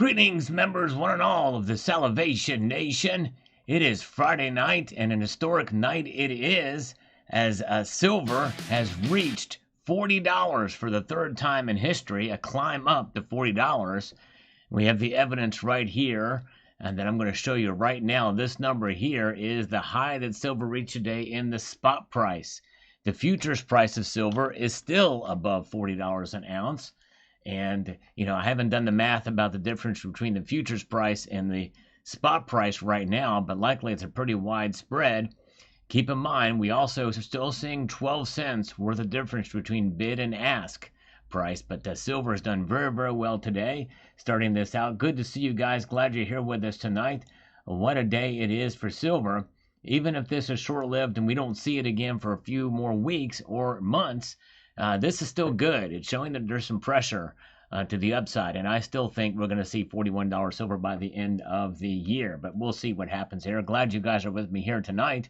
Greetings, members, one and all of the Salivation Nation. It is Friday night, and an historic night it is, as silver has reached $40 for the third time in history, a climb up to $40. We have the evidence right here, and that I'm going to show you right now. This number here is the high that silver reached today in the spot price. The futures price of silver is still above $40 an ounce. And, I haven't done the math about the difference between the futures price and the spot price right now, but likely it's a pretty wide spread. Keep in mind, we also are still seeing 12 cents worth of difference between bid and ask price, but the silver has done very, very well today, starting this out. Good to see you guys. Glad you're here with us tonight. What a day it is for silver. Even if this is short-lived and we don't see it again for a few more weeks or months, this is still good. It's showing that there's some pressure to the upside, and I still think we're going to see $41 silver by the end of the year, but we'll see what happens here. Glad you guys are with me here tonight.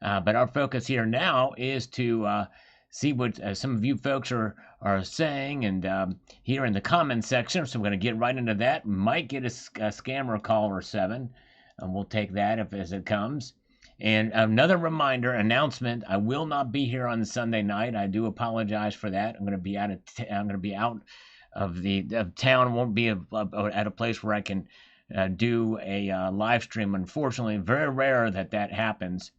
But our focus here now is to see what some of you folks are saying, and here in the comments section, so we're going to get right into that. Might get a scammer call or seven, and we'll take that as it comes. And another reminder, announcement: I will not be here on Sunday night. I do apologize for that. I'm going to be out of town. Won't be at a place where I can do a live stream. Unfortunately, very rare that happens.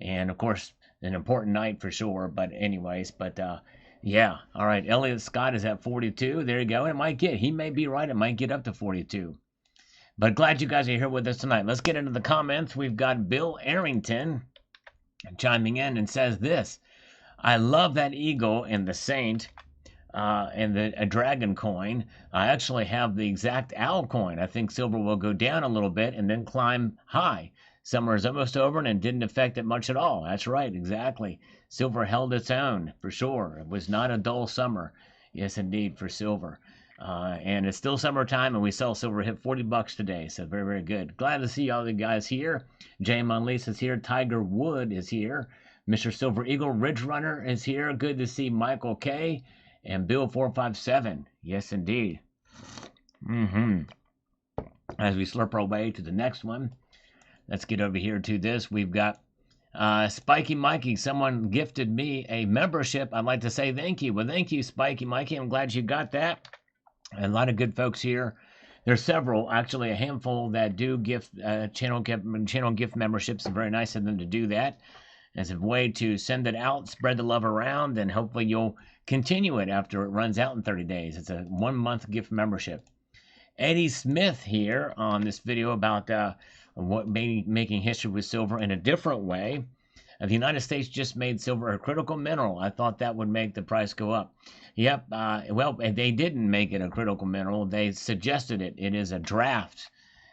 And of course, an important night for sure. But anyways, yeah. All right. Elliot Scott is at 42. There you go. He may be right. It might get up to 42. But glad you guys are here with us tonight. Let's get into the comments. We've got Bill Arrington chiming in and says this: I love that eagle and the saint and a dragon coin. I actually have the exact owl coin. I think silver will go down a little bit and then climb high. Summer is almost over and it didn't affect it much at all. That's right, exactly. Silver held its own, for sure. It was not a dull summer. Yes, indeed, for silver. And it's still summertime, and we saw silver hit $40 today, so very, very good. Glad to see all the guys here. Jay Monlise is here. Tiger Wood is here. Mr. Silver Eagle Ridge Runner is here. Good to see Michael K. and Bill 457. Yes, indeed. As we slurp our way to the next one, let's get over here to this. We've got Spiky Mikey. Someone gifted me a membership. I'd like to say thank you. Well, thank you, Spiky Mikey. I'm glad you got that. A lot of good folks here. There's several, actually a handful, that do channel gift memberships. It's very nice of them to do that as a way to send it out, spread the love around, and hopefully you'll continue it after it runs out in 30 days. It's a 1-month gift membership. Eddie Smith here on this video about making history with silver in a different way. The United States just made silver a critical mineral. I thought that would make the price go up. Yep, well, they didn't make it a critical mineral. They suggested it. It is a draft.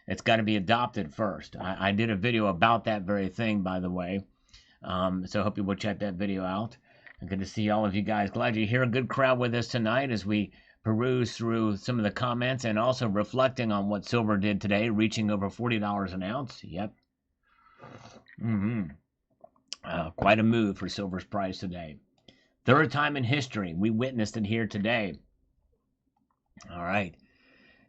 It's got to be adopted first. I did a video about that very thing, by the way. So I hope you will check that video out. Good to see all of you guys. Glad you're here. A good crowd with us tonight as we peruse through some of the comments and also reflecting on what silver did today, reaching over $40 an ounce. Yep. Quite a move for silver's price today. Third time in history. We witnessed it here today. All right.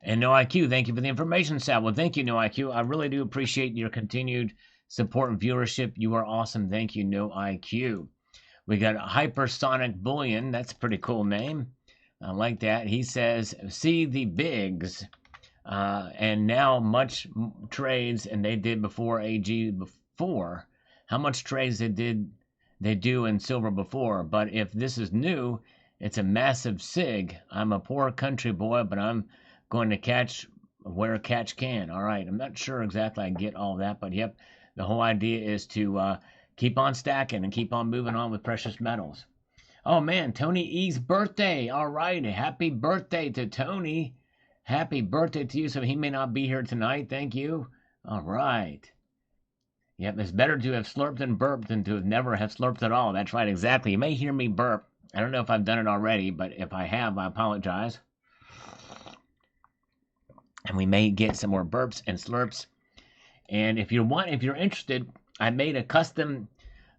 And No IQ, thank you for the information, Sal. Well, thank you, No IQ. I really do appreciate your continued support and viewership. You are awesome. Thank you, No IQ. We got Hypersonic Bullion. That's a pretty cool name. I like that. He says, see the bigs. And now much trades, and they did before AG before. How much trades they do in silver before, but if this is new, it's a massive sig. I'm a poor country boy, but I'm going to catch where catch can. All right, I'm not sure exactly I get all that, but yep, the whole idea is to keep on stacking and keep on moving on with precious metals. Oh man, Tony E's birthday. All right, happy birthday to Tony. Happy birthday to you. So he may not be here tonight. Thank you. All right. Yep, it's better to have slurped and burped than to never have slurped at all. That's right, exactly. You may hear me burp. I don't know if I've done it already, but if I have, I apologize. And we may get some more burps and slurps. And if you're interested, I made a custom,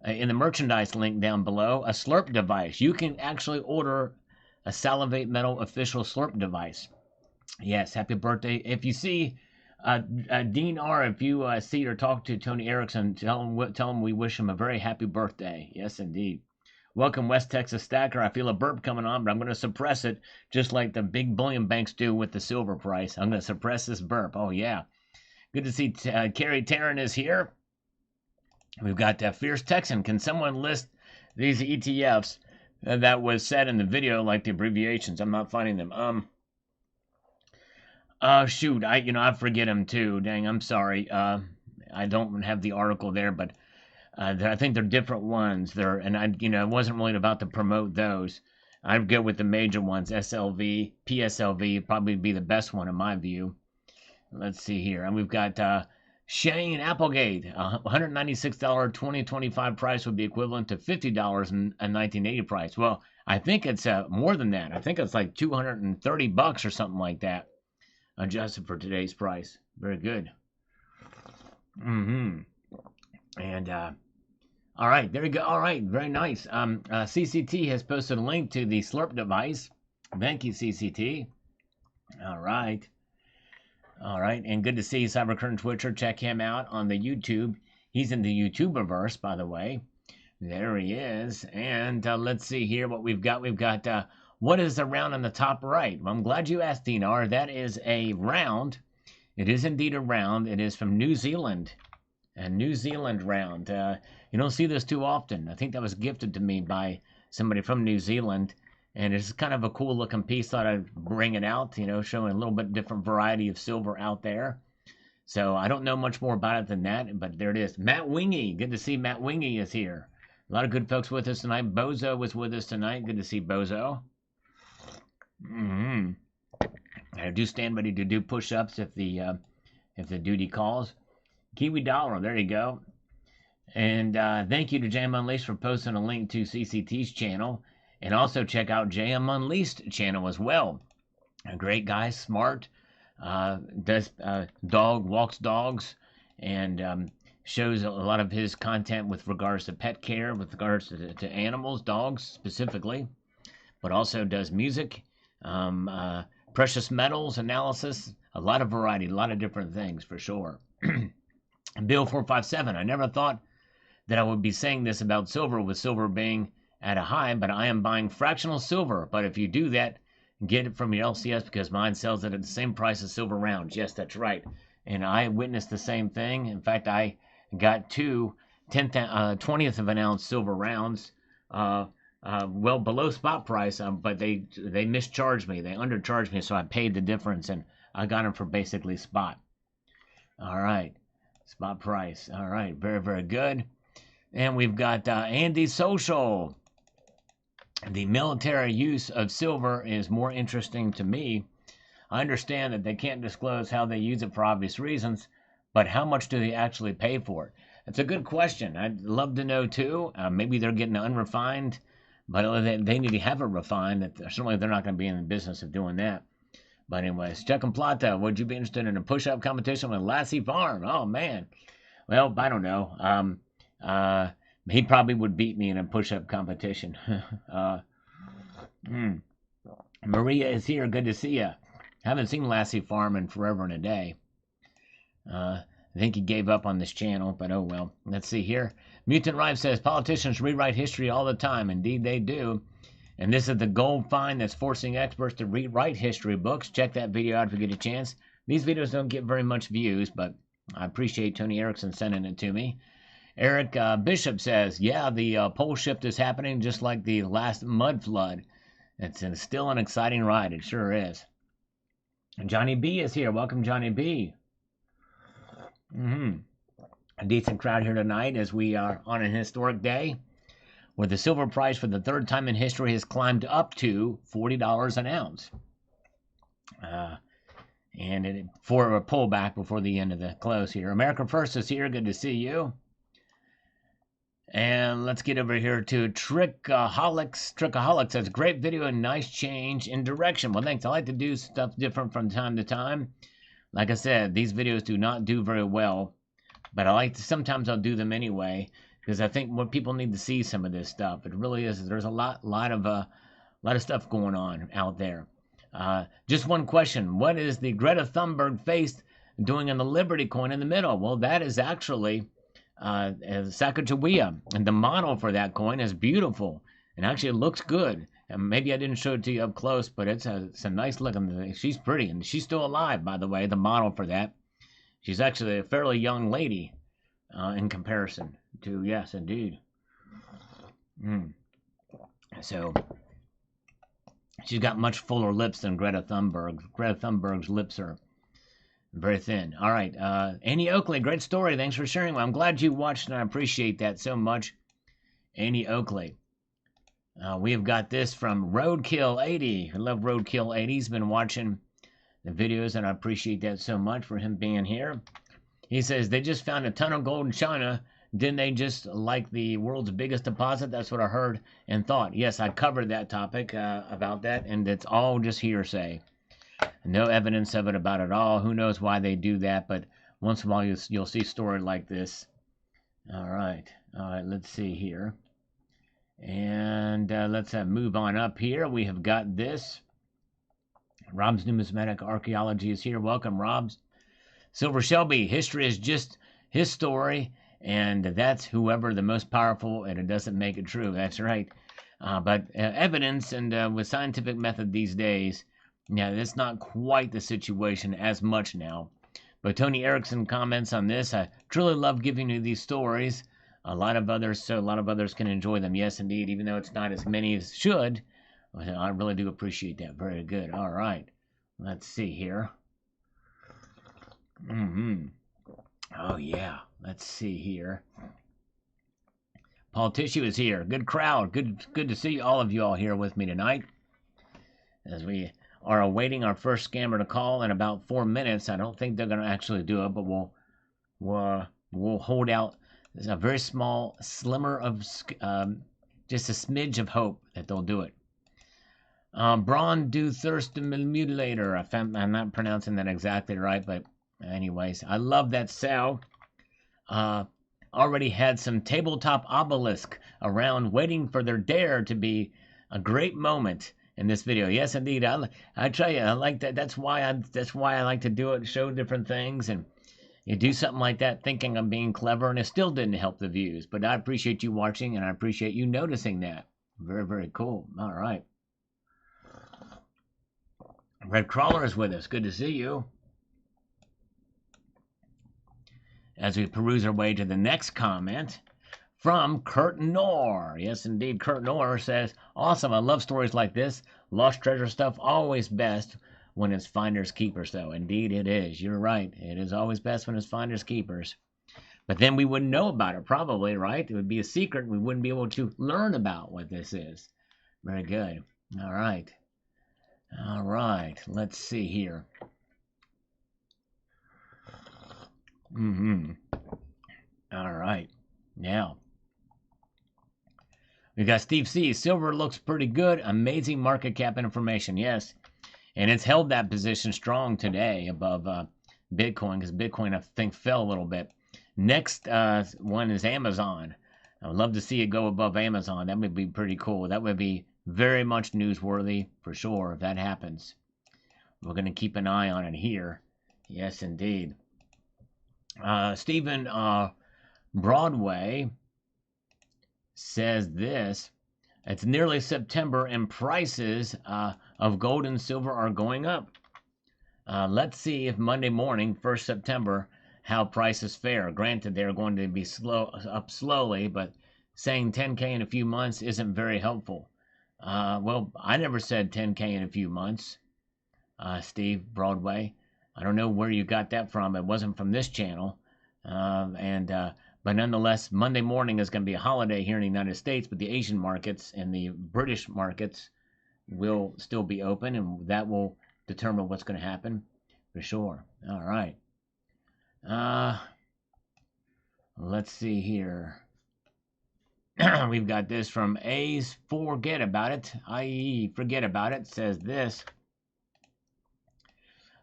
in the merchandise link down below, a slurp device. You can actually order a Salivate Metal official slurp device. Yes, happy birthday. If you see Dean R, if you see or talk to Tony Erickson, tell him we wish him a very happy birthday. Yes, indeed. Welcome, West Texas Stacker. I feel a burp coming on, but I'm going to suppress it just like the big bullion banks do with the silver price. I'm going to suppress this burp. Oh, yeah. Good to see Carrie Tarrant is here. We've got Fierce Texan. Can someone list these ETFs that was said in the video, like the abbreviations? I'm not finding them. Shoot, I forget them too. Dang, I'm sorry. I don't have the article there, but I think they're different ones. I wasn't really about to promote those. I'd go with the major ones. SLV, PSLV, probably be the best one in my view. Let's see here. And we've got Shane Applegate. $196 2025 price would be equivalent to $50 in 1980 price. Well, I think it's more than that. I think it's like $230 or something like that, adjusted for today's price. Very good. And all right, there you go. All right, very nice. CCT has posted a link to the Slurp device. Thank you, CCT. All right. All right, and good to see Cybercurrent Twitcher. Check him out on the YouTube. He's in the YouTuberverse, by the way. There he is. And let's see here what we've got. We've got what is the round on the top right? Well, I'm glad you asked, Dinar. That is a round. It is indeed a round. It is from New Zealand. A New Zealand round. You don't see this too often. I think that was gifted to me by somebody from New Zealand. And it's kind of a cool looking piece. Thought I'd bring it out, showing a little bit different variety of silver out there. So I don't know much more about it than that, but there it is. Matt Wingy. Good to see Matt Wingy is here. A lot of good folks with us tonight. Bozo was with us tonight. Good to see Bozo. I do stand ready to do push-ups if the duty calls. Kiwi Dollar, there you go. And thank you to JM Unleashed for posting a link to CCT's channel. And also check out JM Unleashed channel as well. A great guy, smart, does walks dogs, and shows a lot of his content with regards to pet care, with regards to animals, dogs specifically, but also does music, precious metals analysis, a lot of variety, a lot of different things for sure. Bill 457, I never thought that I would be saying this about silver, with silver being at a high, but I am buying fractional silver. But if you do that, get it from your LCS, because mine sells it at the same price as silver rounds. Yes, that's right. And I witnessed the same thing. In fact, I got two 20th of an ounce silver rounds, well below spot price, but they mischarged me. They undercharged me, so I paid the difference, and I got them for basically spot. All right, spot price. All right, very, very good. And we've got Andy Social. The military use of silver is more interesting to me. I understand that they can't disclose how they use it for obvious reasons, but how much do they actually pay for it? It's a good question. I'd love to know too. Maybe they're getting unrefined, but they need to have it refined. Certainly they're not going to be in the business of doing that. But anyways, Chuck and Plata, would you be interested in a push-up competition with Lassie Farm? Oh, man. Well, I don't know. He probably would beat me in a push-up competition. Maria is here. Good to see you. Haven't seen Lassie Farm in forever and a day. I think he gave up on this channel, but oh well. Let's see here. Mutant Rive says, politicians rewrite history all the time. Indeed, they do. And this is the gold find that's forcing experts to rewrite history books. Check that video out if you get a chance. These videos don't get very much views, but I appreciate Tony Erickson sending it to me. Eric Bishop says, yeah, the pole shift is happening just like the last mud flood. It's still an exciting ride. It sure is. And Johnny B is here. Welcome, Johnny B. A decent crowd here tonight as we are on an historic day where the silver price for the third time in history has climbed up to $40 an ounce. For a pullback before the end of the close here. America First is here. Good to see you. And let's get over here to Trickaholics. Trickaholics says, great video and nice change in direction. Well, thanks. I like to do stuff different from time to time. Like I said, these videos do not do very well, but sometimes I'll do them anyway, because I think more people need to see some of this stuff. It really is. There's a lot of stuff going on out there. Just one question. What is the Greta Thunberg face doing on the Liberty coin in the middle? Well, that is actually Sacagawea. And the model for that coin is beautiful. And actually, it looks good. And maybe I didn't show it to you up close, but it's a nice looking thing. She's pretty. And she's still alive, by the way, the model for that. She's actually a fairly young lady in comparison to, yes, indeed. So she's got much fuller lips than Greta Thunberg. Greta Thunberg's lips are very thin. All right. Annie Oakley, great story. Thanks for sharing. Well, I'm glad you watched, and I appreciate that so much. Annie Oakley. We have got this from Roadkill80. I love Roadkill80. He's been watching the videos, and I appreciate that so much for him being here. He says, they just found a ton of gold in China. Didn't they just like the world's biggest deposit? That's what I heard and thought. Yes, I covered that topic about that, and it's all just hearsay. No evidence of it about it all. Who knows why they do that, but once in a while you'll see a story like this. All right, let's see here. And let's move on up here. We have got this. Rob's Numismatic Archaeology is here. Welcome, Rob's. Silver Shelby, history is just his story, and that's whoever the most powerful, and it doesn't make it true. That's right. But evidence and with scientific method these days, yeah, that's not quite the situation as much now. But Tony Erickson comments on this. I truly love giving you these stories. A lot of others can enjoy them. Yes, indeed, even though it's not as many as should. I really do appreciate that. Very good. All right. Let's see here. Oh, yeah. Let's see here. Paul Tissue is here. Good crowd. Good to see all of you all here with me tonight. As we are awaiting our first scammer to call in about 4 minutes. I don't think they're going to actually do it, but we'll hold out. There's a very small slimmer of just a smidge of hope that they'll do it. Braun do thirst mutilator. I'm not pronouncing that exactly right, but anyways, I love that cell. Already had some tabletop obelisk around waiting for their dare to be a great moment in this video. Yes, indeed. I tell you, I like that. That's why I like to do it, show different things, and you do something like that thinking I'm being clever, and it still didn't help the views. But I appreciate you watching, and I appreciate you noticing that. Very, very cool. All right. Red Crawler is with us. Good to see you. As we peruse our way to the next comment from Kurt Knorr. Yes, indeed, Kurt Knorr says, awesome, I love stories like this. Lost treasure stuff, always best when it's finders keepers, though. Indeed, it is. You're right. It is always best when it's finders keepers. But then we wouldn't know about it, probably, right? It would be a secret. We wouldn't be able to learn about what this is. Very good. All right. All right. Let's see here. All right. Now, we got Steve C. Silver looks pretty good. Amazing market cap information. Yes. And it's held that position strong today above Bitcoin, because Bitcoin, I think, fell a little bit. Next one is Amazon. I would love to see it go above Amazon. That would be pretty cool. That would be very much newsworthy for sure if that happens. We're going to keep an eye on it here. Yes, indeed. Stephen Broadway says this. It's nearly September and prices of gold and silver are going up. Let's see if Monday morning, 1st September, how prices fare. Granted, they're going to be up slowly, but saying 10K in a few months isn't very helpful. Well, I never said 10K in a few months, Steve Broadway. I don't know where you got that from. It wasn't from this channel. But nonetheless, Monday morning is going to be a holiday here in the United States, but the Asian markets and the British markets will still be open, and that will determine what's going to happen for sure. All right. Let's see here. We've got this from A's Forget About It, i.e. Forget About It, says this.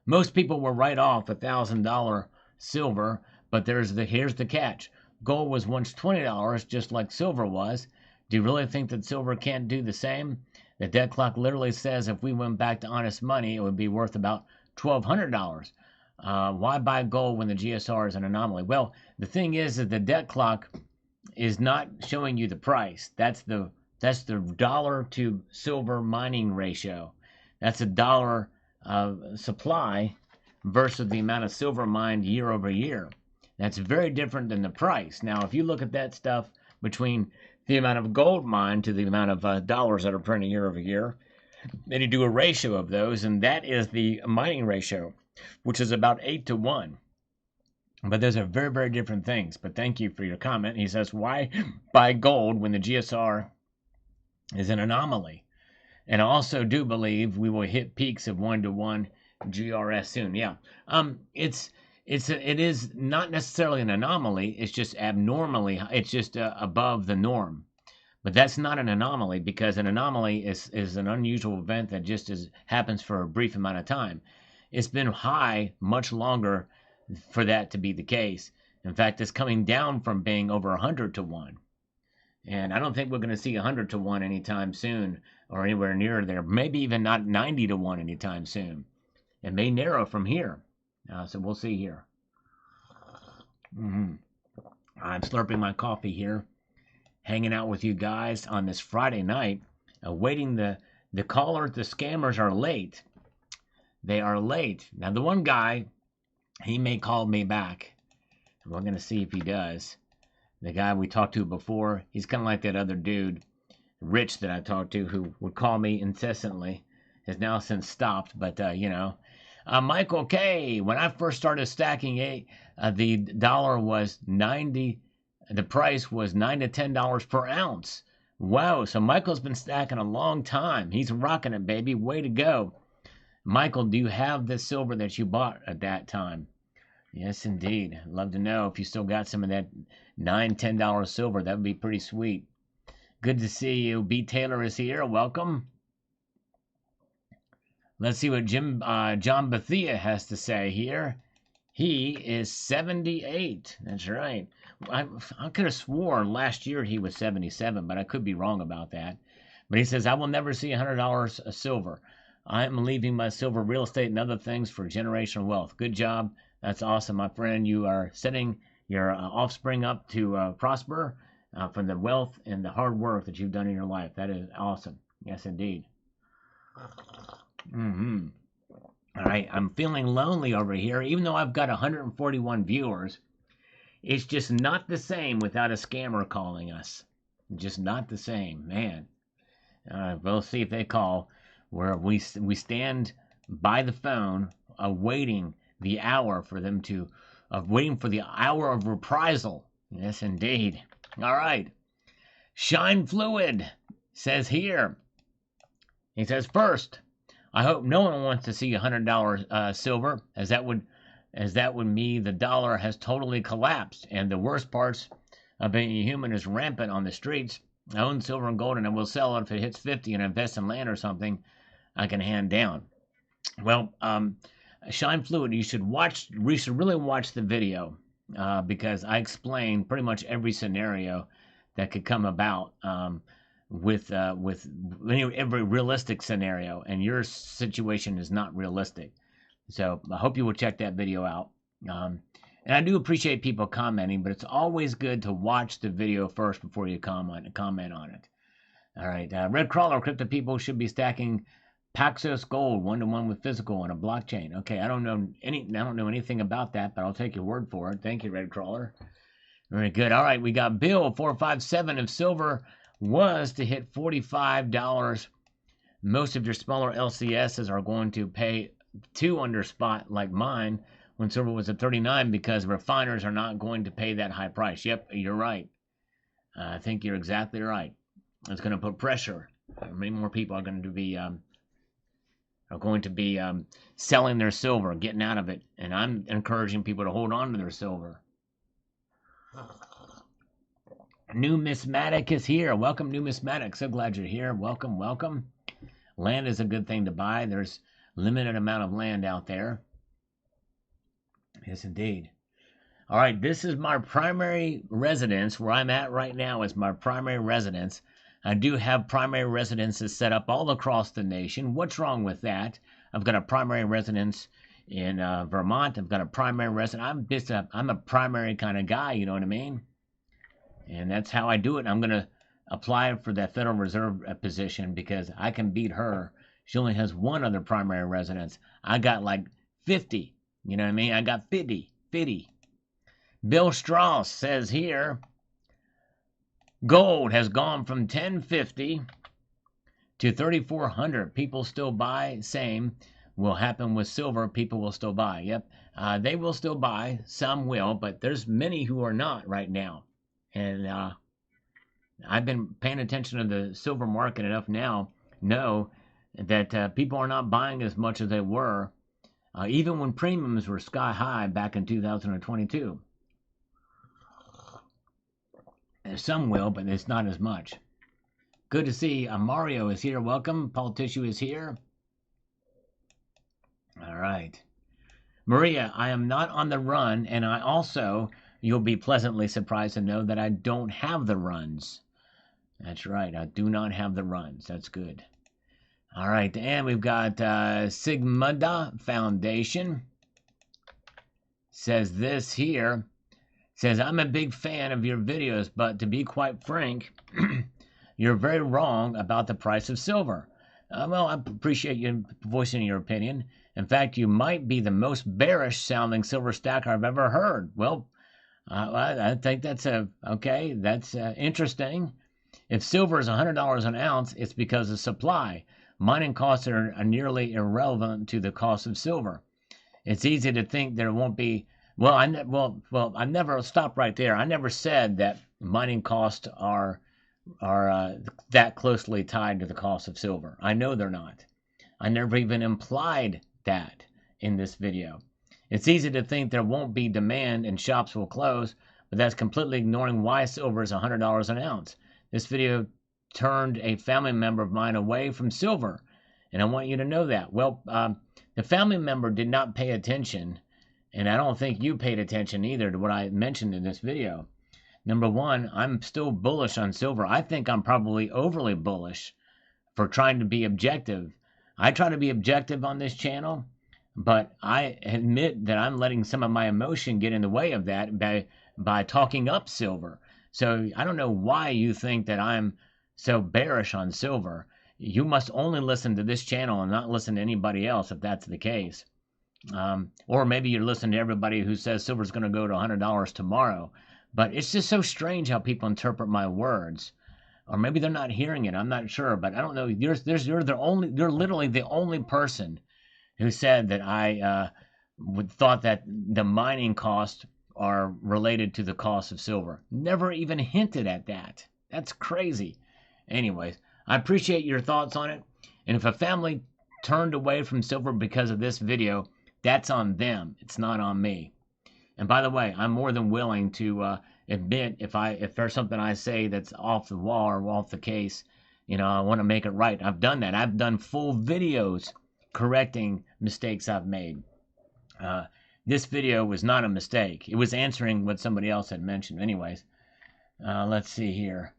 Most people will write off $1,000 silver, but here's the catch. Gold was once $20, just like silver was. Do you really think that silver can't do the same? The debt clock literally says if we went back to honest money, it would be worth about $1,200. Why buy gold when the GSR is an anomaly? Well, the thing is that the debt clock is not showing you the price. That's the dollar to silver mining ratio. That's a dollar supply versus the amount of silver mined year over year. That's very different than the price. Now, if you look at that stuff between the amount of gold mined to the amount of dollars that are printed year over year, then you do a ratio of those, and that is the mining ratio, which is about 8 to 1. But those are very, very different things. But thank you for your comment. He says, why buy gold when the GSR is an anomaly? And I also do believe we will hit peaks of 1 to 1 GRS soon. Yeah. It is not necessarily an anomaly. It's just abnormally. It's just above the norm. But that's not an anomaly, because an anomaly is an unusual event that just happens for a brief amount of time. It's been high much longer for that to be the case. In fact, it's coming down from being over 100 to 1. And I don't think we're going to see 100 to 1 anytime soon, or anywhere near there. Maybe even not 90 to 1 anytime soon. It may narrow from here. So we'll see here. I'm slurping my coffee here, hanging out with you guys on this Friday night, awaiting the caller. The scammers are late. They are late. Now, the one guy, he may call me back. We're going to see if he does. The guy we talked to before, he's kind of like that other dude, Rich, that I talked to, who would call me incessantly. Has now since stopped, but, Michael K., when I first started stacking, the dollar was 90, the price was $9 to $10 per ounce. Wow, so Michael's been stacking a long time. He's rocking it, baby. Way to go. Michael, do you have the silver that you bought at that time? Yes, indeed. I'd love to know if you still got some of that $9, $10 silver. That would be pretty sweet. Good to see you. B. Taylor is here. Welcome. Let's see what John Bethia has to say here. He is 78. That's right. I could have sworn last year he was 77, but I could be wrong about that. But he says, I will never see $100 of silver. I am leaving my silver, real estate, and other things for generational wealth. Good job. That's awesome, my friend. You are setting your offspring up to prosper from the wealth and the hard work that you've done in your life. That is awesome. Yes, indeed. All right, I'm feeling lonely over here. Even though I've got 141 viewers, it's just not the same without a scammer calling us. Just not the same, man. We'll see if they call. Where we stand by the phone, awaiting the hour for them to, waiting for the hour of reprisal. Yes, indeed. All right. Shine Fluid says here. He says, first, I hope no one wants to see $100 silver, as that would mean the dollar has totally collapsed, and the worst parts of being a human is rampant on the streets. I own silver and gold, and I will sell it if it hits 50 and invest in land or something I can hand down. Well, Shine Fluid, you should really watch the video, because I explain pretty much every scenario that could come about with every realistic scenario, and your situation is not realistic. So I hope you will check that video out. And I do appreciate people commenting, but it's always good to watch the video first before you comment on it. All right, Red Crawler, crypto people should be stacking Paxos Gold 1-to-1 with physical on a blockchain. Okay, I don't know anything about that, but I'll take your word for it. Thank you, Red Crawler. Very good. All right, we got Bill 457. If silver was to hit $45, most of your smaller LCSs are going to pay 2 under spot like mine when silver was at 39, because refiners are not going to pay that high price. Yep, you're right. I think you're exactly right. It's going to put pressure. Many more people are going to be selling their silver, getting out of it, and I'm encouraging people to hold on to their silver. Numismatic is here. Welcome, Numismatic. So glad you're here. Welcome, welcome. Land is a good thing to buy. There's limited amount of land out there. Yes, indeed. All right, this is my primary residence. Where I'm at right now is my primary residence. I do have primary residences set up all across the nation. What's wrong with that? I've got a primary residence in Vermont. I've got a primary residence. I'm a primary kind of guy, you know what I mean? And that's how I do it. I'm going to apply for that Federal Reserve position because I can beat her. She only has one other primary residence. I got like 50. You know what I mean? I got 50. Bill Strauss says here, gold has gone from 1050 to 3400. People still buy. Same will happen with silver. People will still buy. Yep. They will still buy. Some will, but there's many who are not right now. And I've been paying attention to the silver market enough now, know that people are not buying as much as they were, even when premiums were sky high back in 2022. And some will, but it's not as much. Good to see Mario is here. Welcome. Paul Tissue is here. All right. Maria, I am not on the run, and I also, you'll be pleasantly surprised to know that I don't have the runs. That's right. I do not have the runs. That's good. All right. And we've got Sigmunda Foundation. Says this here. Says, I'm a big fan of your videos, but to be quite frank, you're very wrong about the price of silver. Well, I appreciate you voicing your opinion. In fact, you might be the most bearish sounding silver stacker I've ever heard. Well, I think that's okay. That's interesting. If silver is $100 an ounce, it's because of supply. Mining costs are nearly irrelevant to the cost of silver. It's easy to think there won't be. Well, I never stopped right there. I never said that mining costs are that closely tied to the cost of silver. I know they're not. I never even implied that in this video. It's easy to think there won't be demand and shops will close, but that's completely ignoring why silver is $100 an ounce. This video turned a family member of mine away from silver, and I want you to know that. Well, the family member did not pay attention, and I don't think you paid attention either to what I mentioned in this video. Number one, I'm still bullish on silver. I think I'm probably overly bullish for trying to be objective. I try to be objective on this channel, but I admit that I'm letting some of my emotion get in the way of that by talking up silver. So I don't know why you think that I'm so bearish on silver. You must only listen to this channel and not listen to anybody else if that's the case. Or maybe you're listening to everybody who says silver's going to go to $100 tomorrow. But it's just so strange how people interpret my words. Or maybe they're not hearing it. I'm not sure. But I don't know. You're literally the only person who said that I thought that the mining costs are related to the cost of silver. Never even hinted at that. That's crazy. Anyways, I appreciate your thoughts on it. And if a family turned away from silver because of this video, that's on them. It's not on me. And by the way, I'm more than willing to admit if there's something I say that's off the wall or off the case, I want to make it right. I've done that. I've done full videos correcting mistakes I've made. This video was not a mistake. It was answering what somebody else had mentioned. Anyways, let's see here.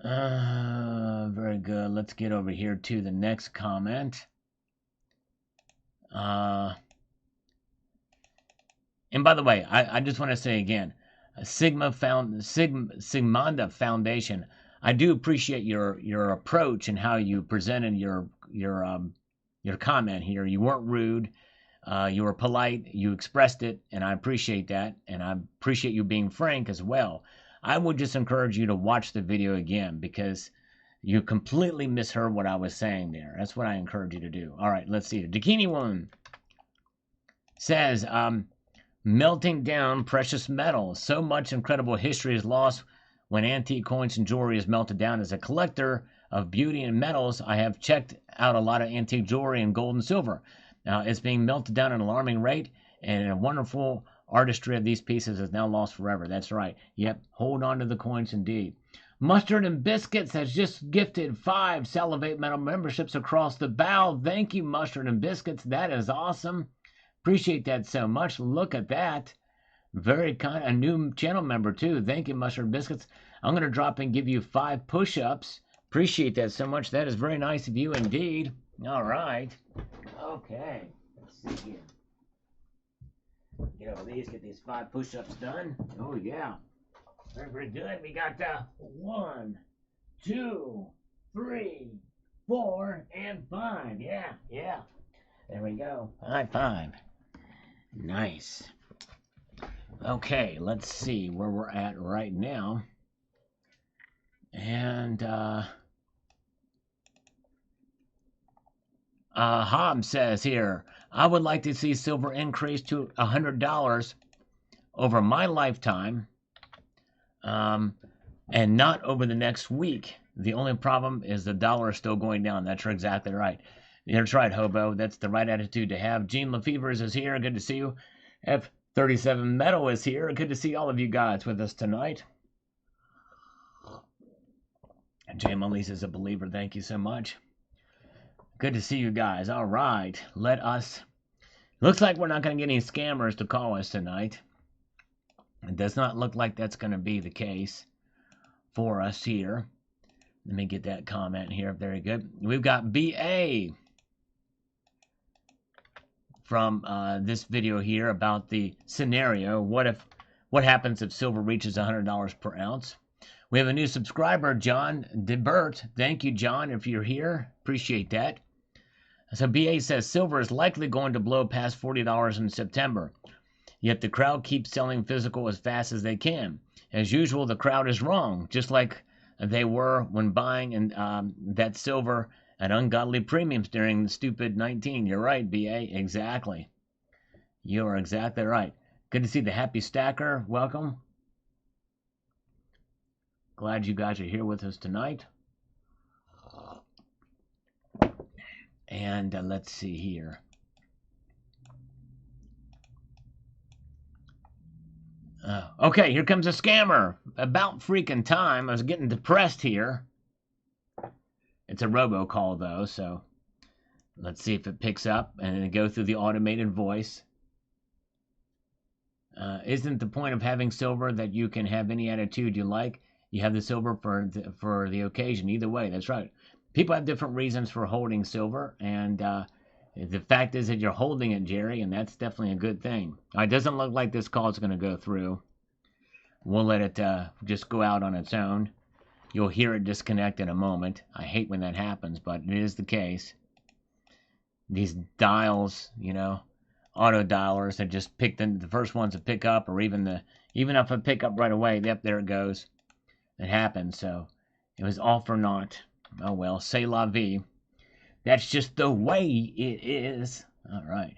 Very good. Let's get over here to the next comment. And by the way, I just want to say again, Sigmunda Foundation, I do appreciate your approach and how you presented your comment here. You weren't rude. You were polite. You expressed it, and I appreciate that. And I appreciate you being frank as well. I would just encourage you to watch the video again because you completely misheard what I was saying there. That's what I encourage you to do. All right, let's see. Dakini Woman says, melting down precious metals. So much incredible history is lost when antique coins and jewelry is melted down. As a collector of beauty and metals, I have checked out a lot of antique jewelry and gold and silver. Now, it's being melted down at an alarming rate, and a wonderful artistry of these pieces is now lost forever. That's right. Yep, hold on to the coins indeed. Mustard and Biscuits has just gifted 5 Salivate Metal memberships across the bow. Thank you, Mustard and Biscuits. That is awesome. Appreciate that so much. Look at that. Very kind. A new channel member, too. Thank you, Mustard and Biscuits. I'm going to drop and give you 5 push-ups. Appreciate that so much. That is very nice of you indeed. All right. Okay. Let's see here. Get over these, get these 5 push-ups done. Oh, yeah. Very, very good. We got 1, 2, 3, 4, and 5. Yeah, yeah. There we go. High 5. Nice. Okay, let's see where we're at right now. And Hobbs says here, I would like to see silver increase to $100 over my lifetime, and not over the next week. The only problem is the dollar is still going down. That's exactly right. That's right, Hobo. That's the right attitude to have. Gene Lefevers is here. Good to see you. F37 Metal is here. Good to see all of you guys with us tonight. And Jay Melise is a believer. Thank you so much. Good to see you guys. All right. Looks like we're not going to get any scammers to call us tonight. It does not look like that's going to be the case for us here. Let me get that comment here. Very good. We've got BA from this video here about the scenario. What happens if silver reaches $100 per ounce? We have a new subscriber, John DeBert. Thank you, John, if you're here. Appreciate that. So BA says silver is likely going to blow past $40 in September. Yet the crowd keeps selling physical as fast as they can. As usual, the crowd is wrong, just like they were when buying that silver at ungodly premiums during the stupid 19. You're right, BA. Exactly. You are exactly right. Good to see the Happy Stacker. Welcome. Glad you guys are here with us tonight. And let's see here. Okay, here comes a scammer. About freaking time. I was getting depressed here. It's a robocall, though, so let's see if it picks up and then go through the automated voice. Isn't the point of having silver that you can have any attitude you like? You have the silver for the occasion. Either way, that's right. People have different reasons for holding silver, and the fact is that you're holding it, Jerry, and that's definitely a good thing. It doesn't look like this call is going to go through. We'll let it just go out on its own. You'll hear it disconnect in a moment. I hate when that happens, but it is the case. These dials, auto dialers that just pick the first ones to pick up, or even if I pick up right away, yep, there it goes. It happened, so it was all for naught. Oh well, c'est la vie. That's just the way it is. All right.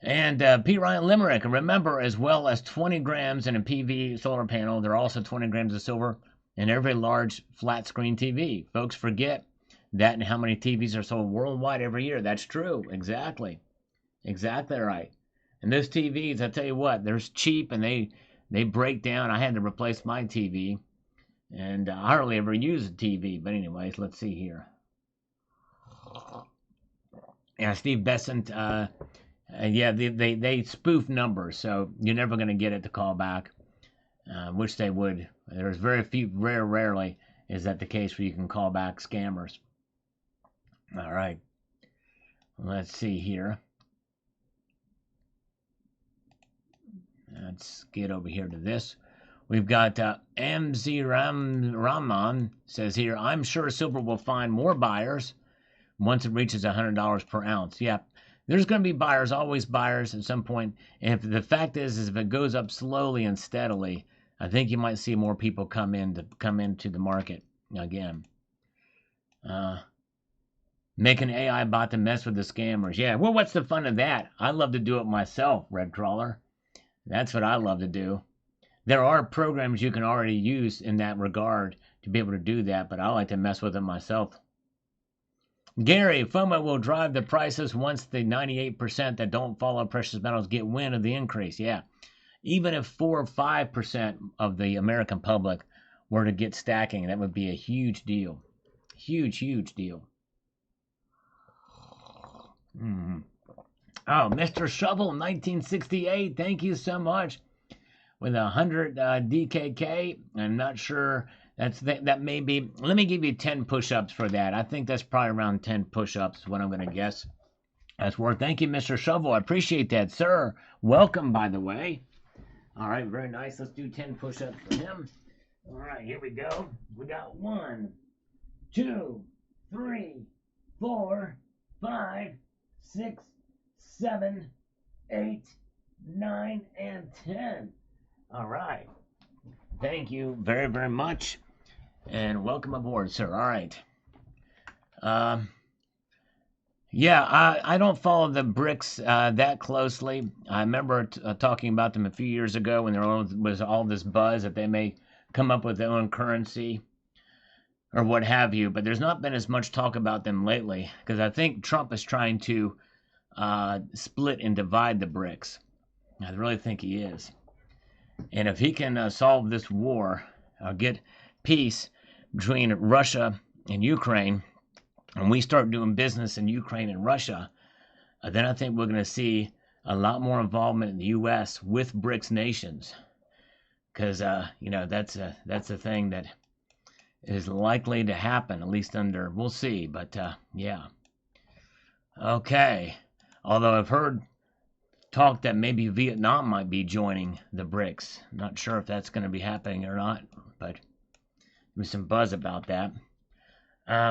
And P. Ryan Limerick, remember, as well as 20 grams in a PV solar panel, there are also 20 grams of silver in every large flat screen TV. Folks forget that and how many TVs are sold worldwide every year. That's true. Exactly. Exactly right. And those TVs, I tell you what, they're cheap and they break down. I had to replace my TV. And I hardly ever use a TV. But anyways, let's see here. Yeah, Steve Besant, yeah, they spoof numbers, so you're never going to get it to call back, which they would. There's very few, rarely is that the case where you can call back scammers. All right. Let's see here. Let's get over here to this. We've got MZ Rahman says here, I'm sure silver will find more buyers once it reaches $100 per ounce. Yeah, there's going to be buyers, always buyers at some point. And if the fact is if it goes up slowly and steadily, I think you might see more people come into the market again. Make an AI bot to mess with the scammers. Yeah, well, what's the fun of that? I love to do it myself, Red Crawler. That's what I love to do. There are programs you can already use in that regard to be able to do that, but I like to mess with them myself. Gary, FOMO will drive the prices once the 98% that don't follow precious metals get wind of the increase. Yeah, even if 4 or 5% of the American public were to get stacking, that would be a huge deal. Huge, huge deal. Oh, Mr. Shovel, 1968, thank you so much. with 100 DKK. I'm not sure. That may be. Let me give you 10 push-ups for that. I think that's probably around 10 push-ups. What I'm going to guess. That's worth. Thank you, Mr. Shovel. I appreciate that, sir. Welcome, by the way. All right, very nice. Let's do 10 push-ups for him. All right, here we go. We got 1, 2, 3, 4, 5, 6, 7, 8, 9, and 10. All right. Thank you very, very much. And welcome aboard, sir. All right. Yeah, I don't follow the BRICS that closely. I remember talking about them a few years ago when there was all this buzz that they may come up with their own currency or what have you. But there's not been as much talk about them lately because I think Trump is trying to split and divide the BRICS. I really think he is. And if he can solve this war, get peace between Russia and Ukraine, and we start doing business in Ukraine and Russia, then I think we're going to see a lot more involvement in the U.S. with BRICS nations. Because, that's a thing that is likely to happen, at least under, we'll see. But, yeah. Okay. Although I've heard talk that maybe Vietnam might be joining the BRICS. Not sure if that's going to be happening or not, but there's some buzz about that.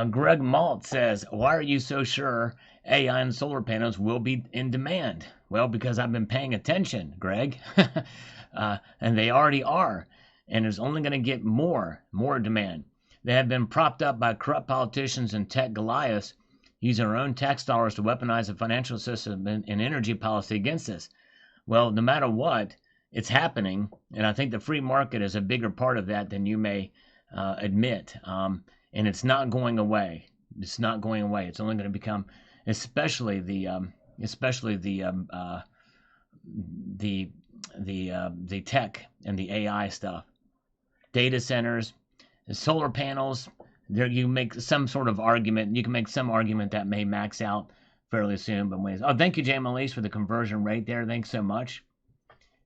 Greg Malt says, why are you so sure AI and solar panels will be in demand? Well, because I've been paying attention, Greg. And they already are. And it's only going to get more demand. They have been propped up by corrupt politicians and tech Goliaths using our own tax dollars to weaponize the financial system and energy policy against us. Well, no matter what, it's happening. And I think the free market is a bigger part of that than you may admit. And it's not going away. It's not going away. It's only going to become, especially the tech and the AI stuff, data centers, the solar panels. There, you make some sort of argument. You can make some argument that may max out fairly soon. But thank you, Jay Melise, for the conversion rate there. Thanks so much.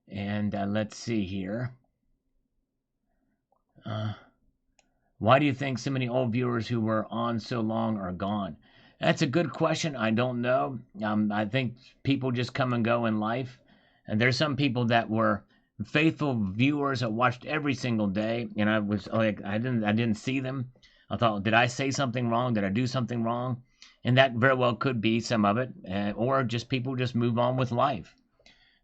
And let's see here. Why do you think so many old viewers who were on so long are gone? That's a good question. I don't know. I think people just come and go in life. And there's some people that were faithful viewers that watched every single day. And I was like, I didn't see them. I thought, did I say something wrong? Did I do something wrong? And that very well could be some of it. Or just people just move on with life.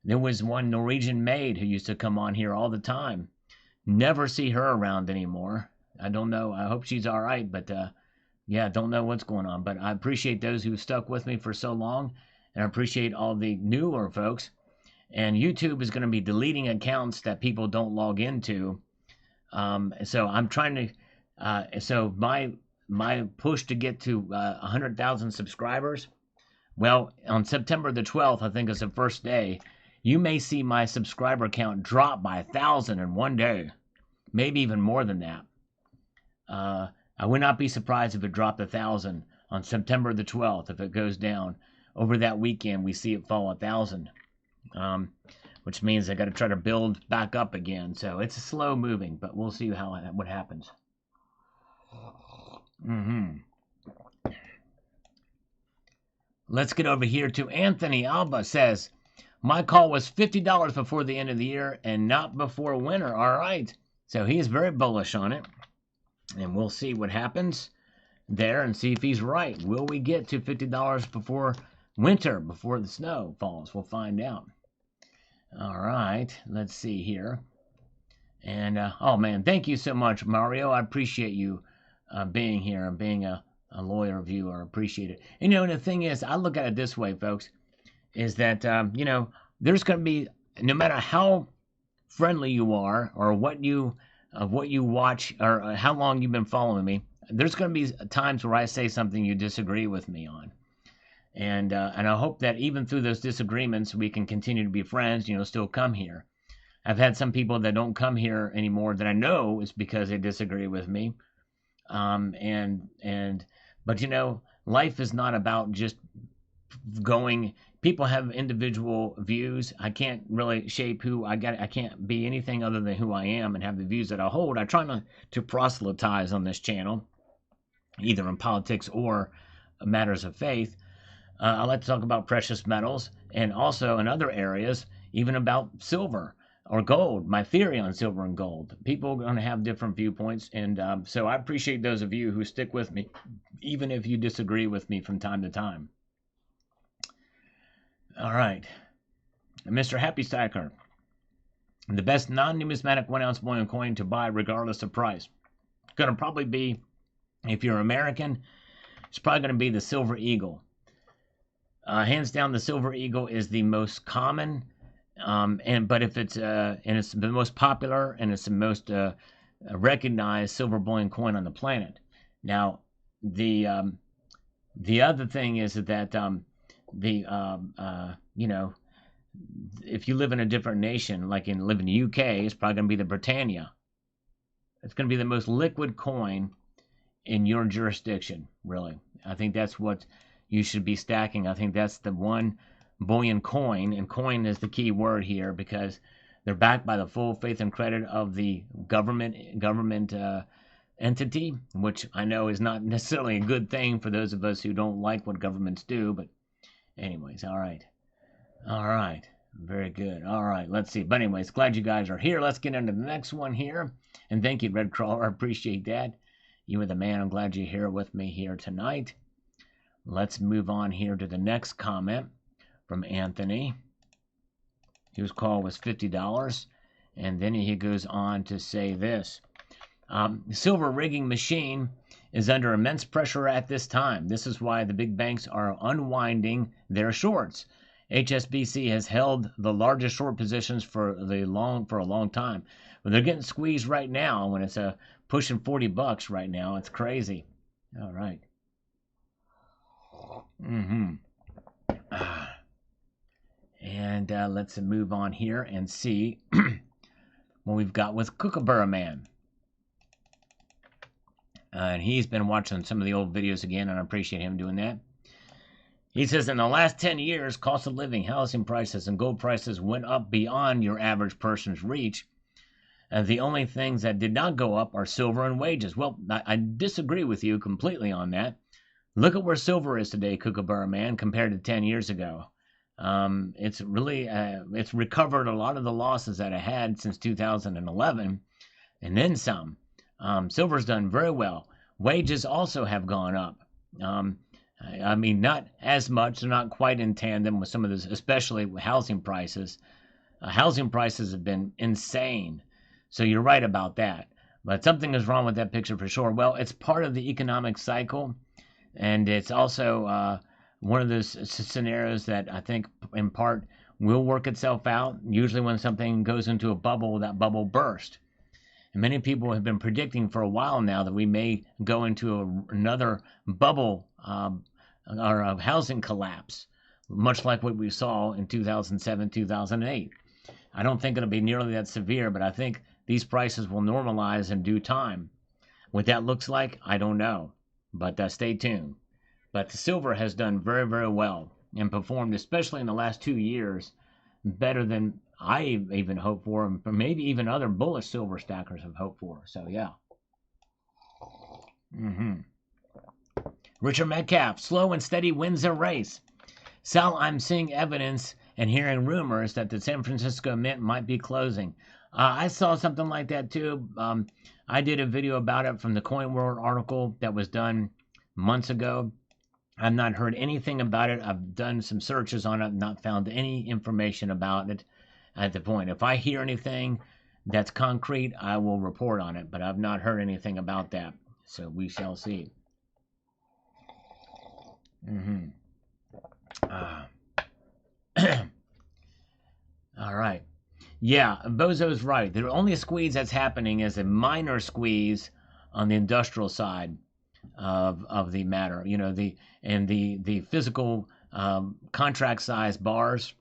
There was one Norwegian maid who used to come on here all the time. Never see her around anymore. I don't know. I hope she's all right, but yeah, don't know what's going on. But I appreciate those who stuck with me for so long, and I appreciate all the newer folks. And YouTube is going to be deleting accounts that people don't log into. So I'm trying to. So my push to get to 100,000 subscribers. Well, on September the 12th, I think is the first day. You may see my subscriber count drop by 1,000 in one day, maybe even more than that. I would not be surprised if it dropped 1,000 on September the 12th. If it goes down over that weekend, we see it fall 1,000, which means I got to try to build back up again. So it's slow moving, but we'll see what happens. Let's get over here to Anthony Alba says, my call was $50 before the end of the year and not before winter. All right. So he is very bullish on it. And we'll see what happens there and see if he's right. Will we get to $50 before winter, before the snow falls? We'll find out. All right. Let's see here. And, oh, man, thank you so much, Mario. I appreciate you being here and being a lawyer viewer. I appreciate it. And, the thing is, I look at it this way, folks, is that, there's going to be, no matter how friendly you are or what you watch or how long you've been following me, there's going to be times where I say something you disagree with me on. And I hope that even through those disagreements, we can continue to be friends, still come here. I've had some people that don't come here anymore that I know is because they disagree with me. But life is not about just people have individual views. I can't really shape who I got. I can't be anything other than who I am and have the views that I hold. I try not to proselytize on this channel, either in politics or matters of faith. I like to talk about precious metals and also in other areas, even about silver or gold, my theory on silver and gold. People are going to have different viewpoints, and so I appreciate those of you who stick with me, even if you disagree with me from time to time. All right. Mr. Happy Stacker. The best non-numismatic 1 ounce bullion coin to buy regardless of price. It's going to probably be, if you're American, it's probably going to be the Silver Eagle. Hands down, the Silver Eagle is the most common, but if it's and it's the most popular and it's the most recognized silver bullion coin on the planet. Now, the other thing is that you know, if you live in a different nation, like live in the UK, it's probably going to be the Britannia. It's going to be the most liquid coin in your jurisdiction, really. I think that's what you should be stacking. I think that's the one bullion coin, and coin is the key word here because they're backed by the full faith and credit of the government entity, which I know is not necessarily a good thing for those of us who don't like what governments do, but anyways, all right. Very good. All right, let's see. But anyways, glad you guys are here. Let's get into the next one here. And thank you, Red Crawler. I appreciate that. You were the man. I'm glad you're here with me here tonight. Let's move on here to the next comment from Anthony. His call was $50. And then he goes on to say this. Silver rigging machine is under immense pressure at this time. This is why the big banks are unwinding their shorts. HSBC has held the largest short positions for a long time. But they're getting squeezed right now when it's pushing $40 right now. It's crazy. All right. And let's move on here and see what we've got with Kookaburra Man. And he's been watching some of the old videos again, and I appreciate him doing that. He says, in the last 10 years, cost of living, housing prices, and gold prices went up beyond your average person's reach. And the only things that did not go up are silver and wages. Well, I disagree with you completely on that. Look at where silver is today, Kookaburra Man, compared to 10 years ago. It's really, it's recovered a lot of the losses that it had since 2011, and then some. Silver's done very well. Wages also have gone up. I mean, not as much. They're not quite in tandem with some of this, especially with housing prices. Housing prices have been insane. So you're right about that. But something is wrong with that picture for sure. Well, it's part of the economic cycle. And it's also one of those scenarios that I think in part will work itself out. Usually when something goes into a bubble, that bubble bursts. And many people have been predicting for a while now that we may go into another bubble or a housing collapse, much like what we saw in 2007, 2008. I don't think it'll be nearly that severe, but I think these prices will normalize in due time. What that looks like, I don't know, but stay tuned. But the silver has done very, very well and performed, especially in the last 2 years, better than I even hoped for, and maybe even other bullish silver stackers have hoped for. So, yeah. Richard Metcalf, slow and steady wins a race. Sal, I'm seeing evidence and hearing rumors that the San Francisco Mint might be closing. I saw something like that too. I did a video about it from the Coin World article that was done months ago. I've not heard anything about it. I've done some searches on it, not found any information about it at the point. If I hear anything that's concrete, I will report on it, but I've not heard anything about that. So we shall see. All right. Yeah, Bozo's right. The only squeeze that's happening is a minor squeeze on the industrial side of the matter. You know, the physical contract size bars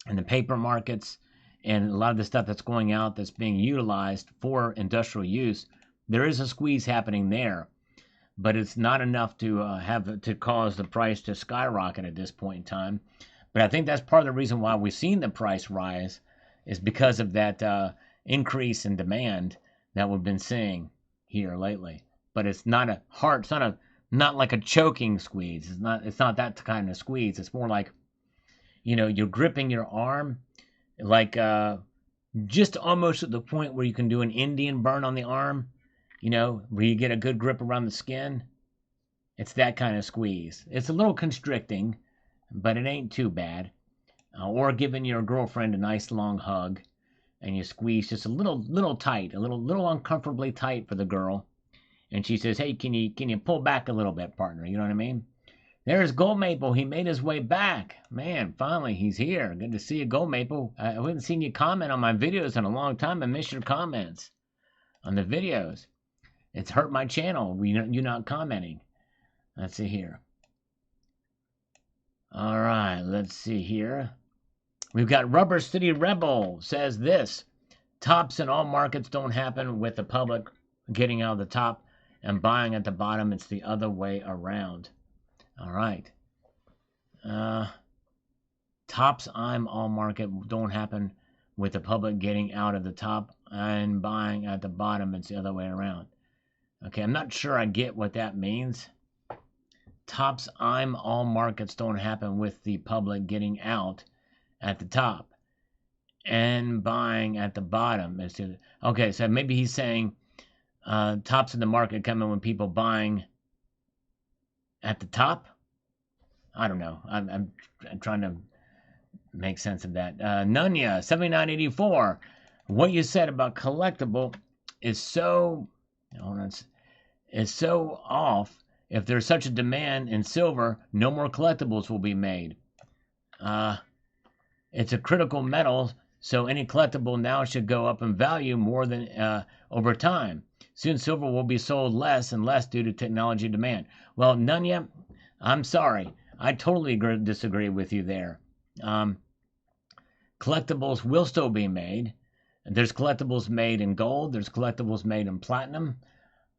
and the paper markets and a lot of the stuff that's going out that's being utilized for industrial use. There is a squeeze happening there, but it's not enough to cause the price to skyrocket at this point in time. But I think that's part of the reason why we've seen the price rise is because of that increase in demand that we've been seeing here lately. But it's not a hard, not like a choking squeeze. It's not that kind of squeeze. It's more like, you're gripping your arm like just almost at the point where you can do an Indian burn on the arm, where you get a good grip around the skin. It's that kind of squeeze. It's a little constricting, but it ain't too bad. Or giving your girlfriend a nice long hug, and you squeeze just a little tight, a little uncomfortably tight for the girl, and she says, "Hey, can you pull back a little bit, partner?" You know what I mean? There's Gold Maple. He made his way back. Man, finally he's here. Good to see you, Gold Maple. I haven't seen you comment on my videos in a long time. I miss your comments on the videos. It's hurt my channel. You're not commenting. Let's see here. All right, let's see here. We've got Rubber City Rebel says this: tops in all markets don't happen with the public getting out of the top and buying at the bottom. It's the other way around. All right. Tops I'm all market don't happen with the public getting out of the top and buying at the bottom. It's the other way around. Okay, I'm not sure I get what that means. Tops I'm all markets don't happen with the public getting out at the top and buying at the bottom. Okay, so maybe he's saying tops in the market come in when people buying at the top. I don't know. I'm trying to make sense of that. Nunya 7984. What you said about Collectible is so off. If there's such a demand in silver, no more collectibles will be made. It's a critical metal, so any collectible now should go up in value more than over time. Soon silver will be sold less and less due to technology demand. Well, Nunya, I'm sorry. I totally disagree with you there. Collectibles will still be made. There's collectibles made in gold. There's collectibles made in platinum.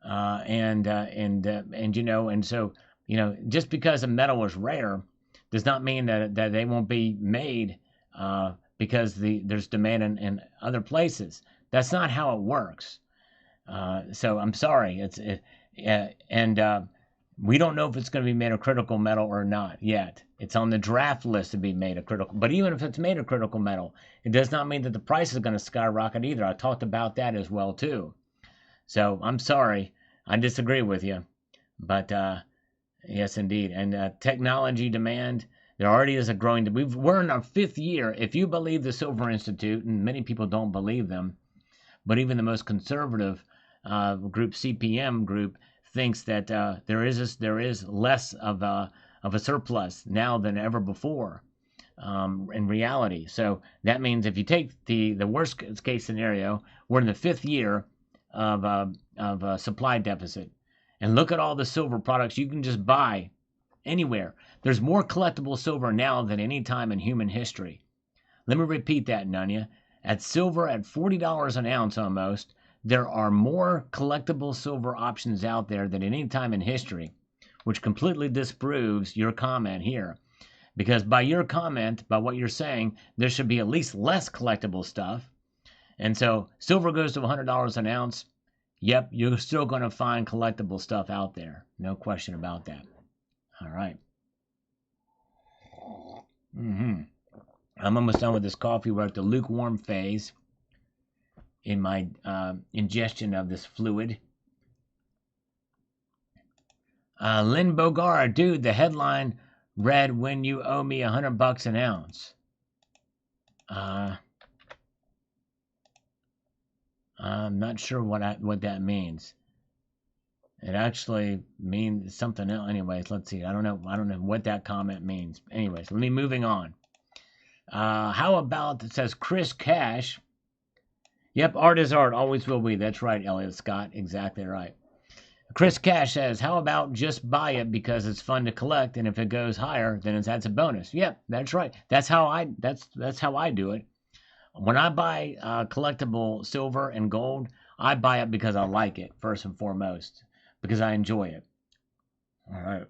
And so, just because a metal is rare does not mean that they won't be made because there's demand in other places. That's not how it works. So I'm sorry. We don't know if it's going to be made a critical metal or not yet. It's on the draft list to be made a critical. But even if it's made a critical metal, it does not mean that the price is going to skyrocket either. I talked about that as well too. So I'm sorry. I disagree with you. But yes, indeed. And technology demand, there already is a growing. We're in our 5th year. If you believe the Silver Institute, and many people don't believe them, but even the most conservative group, CPM group, thinks that there is less of a surplus now than ever before in reality. So that means if you take the worst case scenario, we're in the 5th year of a supply deficit, and look at all the silver products you can just buy anywhere. There's more collectible silver now than any time in human history. Let me repeat that, Nunya. At silver at $40 an ounce almost, there are more collectible silver options out there than any time in history, which completely disproves your comment here. Because by your comment, by what you're saying, there should be at least less collectible stuff. And so silver goes to $100 an ounce. Yep, you're still going to find collectible stuff out there. No question about that. All right. I'm almost done with this coffee. We're at the lukewarm phase in my ingestion of this fluid. Lynn Bogar, dude, the headline read, "When you owe me $100 an ounce." I'm not sure what that means. It actually means something else. Anyways, let's see. I don't know what that comment means. Anyways, let me moving on. How about, it says Chris Cash. Yep, art is art, always will be. That's right, Elliot Scott. Exactly right. Chris Cash says, how about just buy it because it's fun to collect, and if it goes higher, then that's a bonus. Yep, that's right. That's how I do it. When I buy collectible silver and gold, I buy it because I like it, first and foremost, because I enjoy it. All right.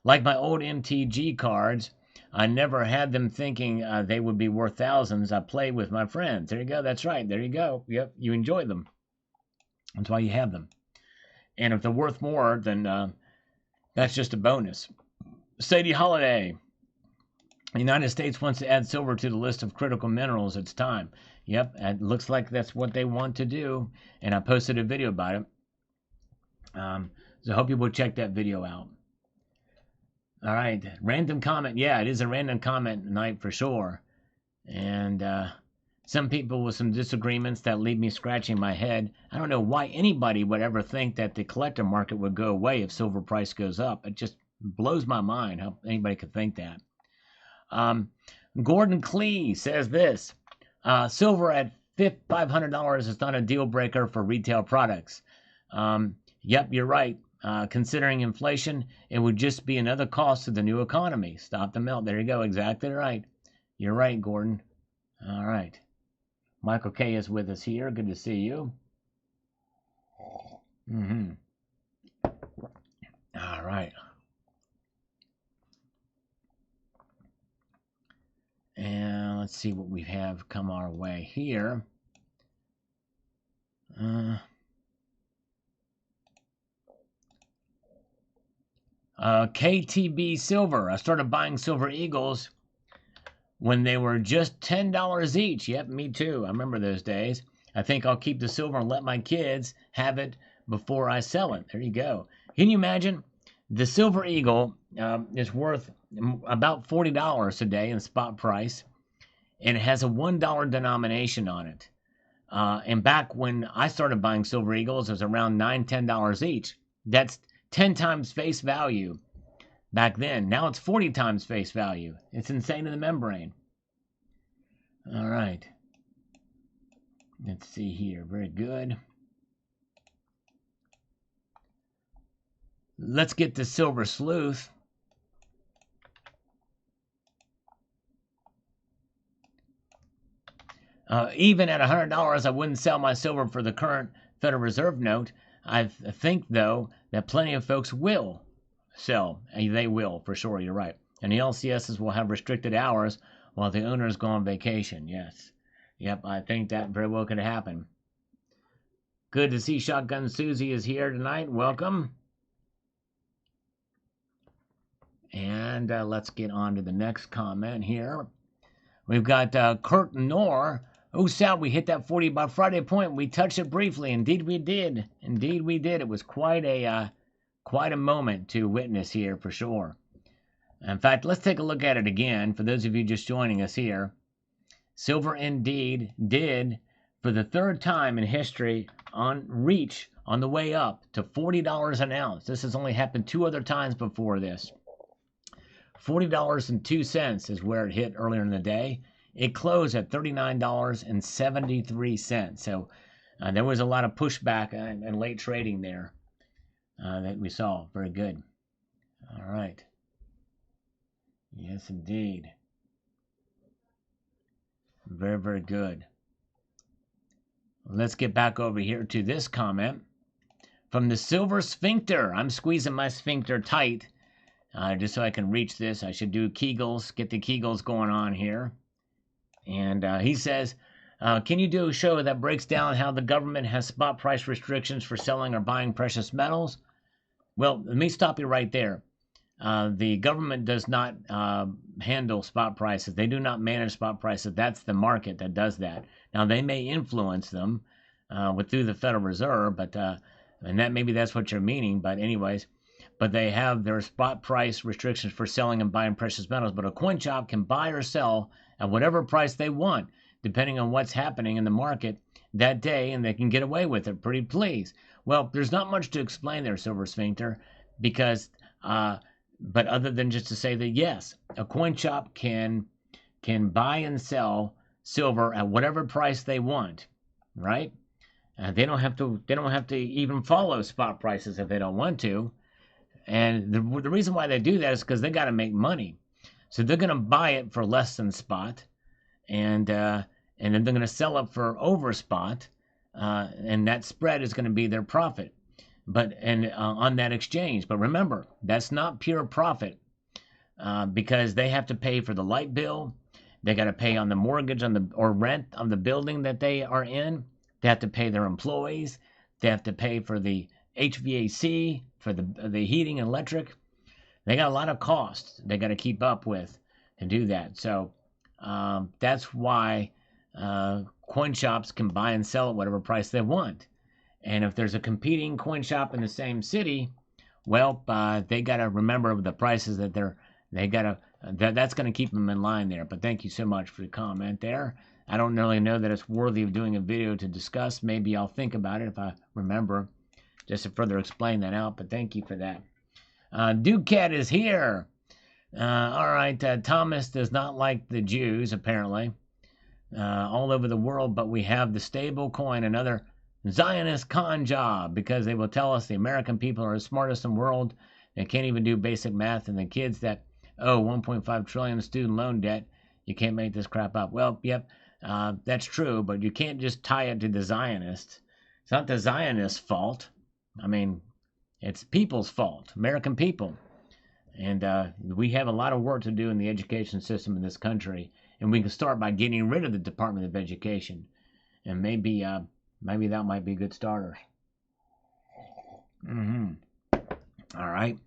Like my old MTG cards, I never had them thinking they would be worth thousands. I played with my friends. There you go. That's right. There you go. Yep, you enjoy them. That's why you have them. And if they're worth more, then that's just a bonus. Sadie Holiday. The United States wants to add silver to the list of critical minerals. It's time. Yep, it looks like that's what they want to do. And I posted a video about it. So I hope you will check that video out. All right, random comment. Yeah, it is a random comment night for sure. And some people with some disagreements that leave me scratching my head. I don't know why anybody would ever think that the collector market would go away if silver price goes up. It just blows my mind how anybody could think that. Gordon Clee says this. Silver at $500 is not a deal breaker for retail products. Yep, you're right. Considering inflation, it would just be another cost to the new economy. Stop the melt. There you go. Exactly right. You're right, Gordon. All right. Michael K is with us here. Good to see you. All right. And let's see what we have come our way here. KTB Silver. I started buying Silver Eagles when they were just $10 each. Yep, me too. I remember those days. I think I'll keep the silver and let my kids have it before I sell it. There you go. Can you imagine? The Silver Eagle is worth about $40 today in spot price, and it has a $1 denomination on it. And back when I started buying Silver Eagles, it was around $9, $10 each. That's 10 times face value back then. Now it's 40 times face value. It's insane in the membrane. All right. Let's see here. Very good. Let's get the Silver Sleuth. Even at $100, I wouldn't sell my silver for the current Federal Reserve note. I think, though, that plenty of folks will sell. They will, for sure, you're right. And the LCSs will have restricted hours while the owners go on vacation, yes. Yep, I think that very well could happen. Good to see Shotgun Susie is here tonight. Welcome. And let's get on to the next comment here. We've got Kurt Knorr. Oh, Sal, we hit that 40 by Friday point. We touched it briefly. Indeed, we did. Indeed, we did. It was quite a moment to witness here, for sure. In fact, let's take a look at it again. For those of you just joining us here, silver indeed did, for the third time in history, reach on the way up to $40 an ounce. This has only happened 2 other times before this. $40.02 is where it hit earlier in the day. It closed at $39.73. So there was a lot of pushback and late trading there that we saw. Very good. All right. Yes, indeed. Very, very good. Let's get back over here to this comment. From the Silver Sphincter. I'm squeezing my sphincter tight just so I can reach this. I should do Kegels, get the Kegels going on here. And he says, can you do a show that breaks down how the government has spot price restrictions for selling or buying precious metals? Well, let me stop you right there. The government does not handle spot prices. They do not manage spot prices. That's the market that does that. Now, they may influence them through the Federal Reserve, but and that maybe that's what you're meaning. But anyways, but they have their spot price restrictions for selling and buying precious metals. But a coin shop can buy or sell at whatever price they want, depending on what's happening in the market that day, and they can get away with it. Pretty please. Well, there's not much to explain there, Silver Sphincter, because but other than just to say that yes, a coin shop can buy and sell silver at whatever price they want, right? They don't have to even follow spot prices if they don't want to. And the reason why they do that is because they got to make money. So they're going to buy it for less than spot, and then they're going to sell it for over spot, and that spread is going to be their profit. But on that exchange. But remember, that's not pure profit. because they have to pay for the light bill. They got to pay on the mortgage or rent on the building that they are in. They have to pay their employees. They have to pay for the HVAC, for the heating and electric. They got a lot of costs they got to keep up with to do that. So that's why coin shops can buy and sell at whatever price they want. And if there's a competing coin shop in the same city, well, they got to remember the prices that that's going to keep them in line there. But thank you so much for the comment there. I don't really know that it's worthy of doing a video to discuss. Maybe I'll think about it if I remember, just to further explain that out. But thank you for that. Ducat is here. All right, Thomas does not like the Jews, apparently, all over the world, but we have the stable coin, another Zionist con job, because they will tell us the American people are the smartest in the world. They can't even do basic math, and the kids that owe 1.5 trillion student loan debt, you can't make this crap up. Well, yep, that's true, but you can't just tie it to the Zionists. It's not the Zionists' fault. I mean, it's people's fault, American people. And we have a lot of work to do in the education system in this country, and we can start by getting rid of the Department of Education, and maybe that might be a good starter. All right.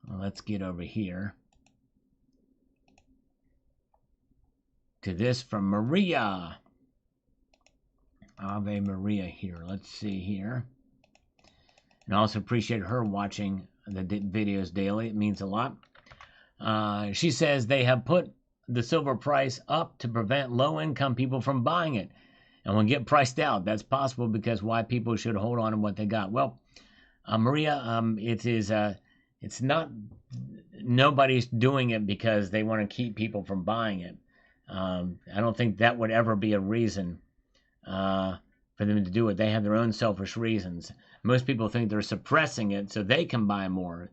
Well, let's get over here to this from Maria. Ave Maria here. Let's see here. And I also appreciate her watching the videos daily. It means a lot. She says they have put the silver price up to prevent low-income people from buying it, and will get priced out. That's possible because why people should hold on to what they got. Well, Maria, it's not, nobody's doing it because they want to keep people from buying it. I don't think that would ever be a reason for them to do it. They have their own selfish reasons. Most people think they're suppressing it so they can buy more.